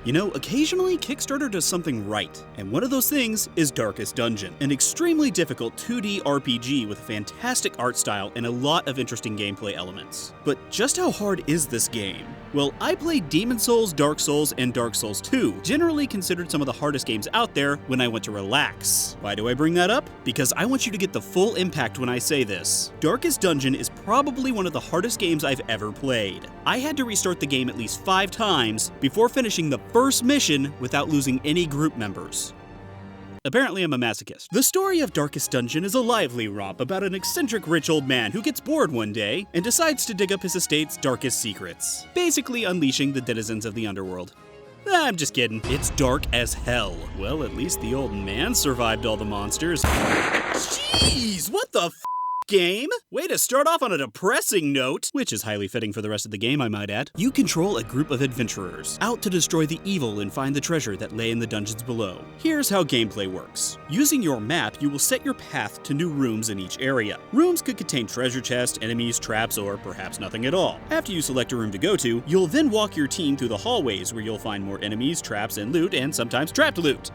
You know, occasionally Kickstarter does something right, and one of those things is Darkest Dungeon, an extremely difficult 2D RPG with a fantastic art style and a lot of interesting gameplay elements. But just how hard is this game? Well, I played Demon's Souls, Dark Souls, and Dark Souls 2, generally considered some of the hardest games out there, when I went to relax. Why do I bring that up? Because I want you to get the full impact when I say this. Darkest Dungeon is probably one of the hardest games I've ever played. I had to restart the game at least 5 times before finishing the first mission without losing any group members. Apparently I'm a masochist. The story of Darkest Dungeon is a lively romp about an eccentric rich old man who gets bored one day and decides to dig up his estate's darkest secrets, basically unleashing the denizens of the underworld. I'm just kidding. It's dark as hell. Well, at least the old man survived all the monsters. Jeez, what the game? Way to start off on a depressing note, which is highly fitting for the rest of the game, I might add. You control a group of adventurers, out to destroy the evil and find the treasure that lay in the dungeons below. Here's how gameplay works. Using your map, you will set your path to new rooms in each area. Rooms could contain treasure chests, enemies, traps, or perhaps nothing at all. After you select a room to go to, you'll then walk your team through the hallways where you'll find more enemies, traps, and loot, and sometimes trapped loot.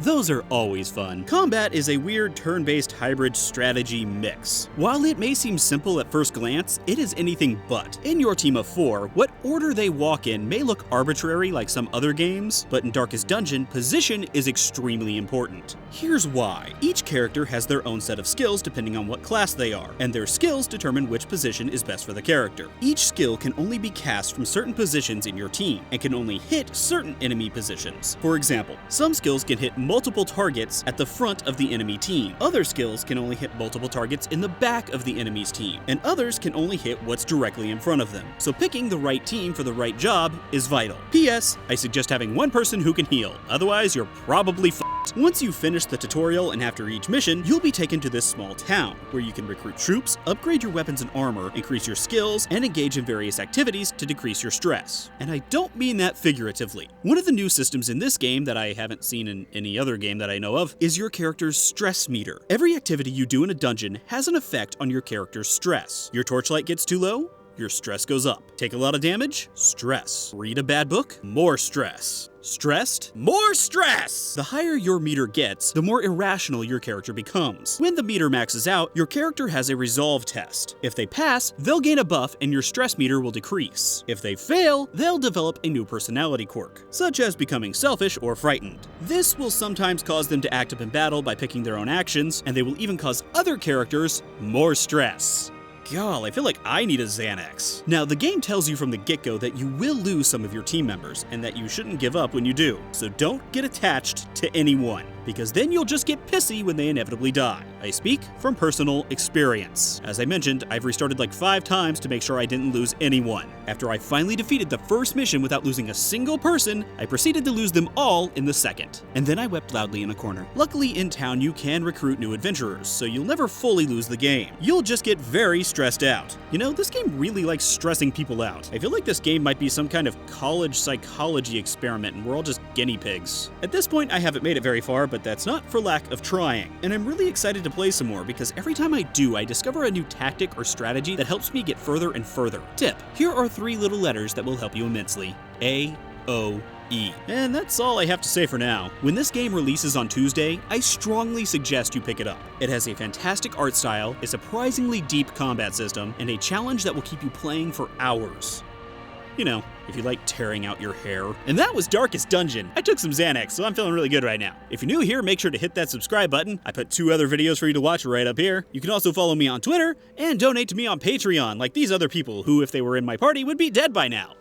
Those are always fun. Combat is a weird turn-based hybrid strategy mix. While it may seem simple at first glance, it is anything but. In your team of 4, what order they walk in may look arbitrary like some other games, but in Darkest Dungeon, position is extremely important. Here's why. Each character has their own set of skills depending on what class they are, and their skills determine which position is best for the character. Each skill can only be cast from certain positions in your team, and can only hit certain enemy positions. For example, some skills can hit multiple targets at the front of the enemy team. Other skills can only hit multiple targets in the back of the enemy's team, and others can only hit what's directly in front of them. So picking the right team for the right job is vital. P.S. I suggest having one person who can heal, otherwise you're probably f***ed. Once you finish the tutorial and after each mission, you'll be taken to this small town, where you can recruit troops, upgrade your weapons and armor, increase your skills, and engage in various activities to decrease your stress. And I don't mean that figuratively. One of the new systems in this game that I haven't seen in any other game that I know of is your character's stress meter. Every activity you do in a dungeon has an effect on your character's stress. Your torchlight gets too low, your stress goes up. Take a lot of damage? Stress. Read a bad book? More stress. Stressed? More stress! The higher your meter gets, the more irrational your character becomes. When the meter maxes out, your character has a resolve test. If they pass, they'll gain a buff and your stress meter will decrease. If they fail, they'll develop a new personality quirk, such as becoming selfish or frightened. This will sometimes cause them to act up in battle by picking their own actions, and they will even cause other characters more stress. God, I feel like I need a Xanax. Now, the game tells you from the get-go that you will lose some of your team members, and that you shouldn't give up when you do. So don't get attached to anyone, because then you'll just get pissy when they inevitably die. I speak from personal experience. As I mentioned, I've restarted like 5 times to make sure I didn't lose anyone. After I finally defeated the first mission without losing a single person, I proceeded to lose them all in the second. And then I wept loudly in a corner. Luckily, in town you can recruit new adventurers, so you'll never fully lose the game. You'll just get very stressed out. You know, this game really likes stressing people out. I feel like this game might be some kind of college psychology experiment and we're all just guinea pigs. At this point, I haven't made it very far, but that's not for lack of trying. And I'm really excited to play some more because every time I do, I discover a new tactic or strategy that helps me get further and further. Tip: here are 3 little letters that will help you immensely. A-O-E. And that's all I have to say for now. When this game releases on Tuesday, I strongly suggest you pick it up. It has a fantastic art style, a surprisingly deep combat system, and a challenge that will keep you playing for hours. You know, if you like tearing out your hair. And that was Darkest Dungeon. I took some Xanax, so I'm feeling really good right now. If you're new here, make sure to hit that subscribe button. I put 2 other videos for you to watch right up here. You can also follow me on Twitter and donate to me on Patreon, like these other people who, if they were in my party, would be dead by now.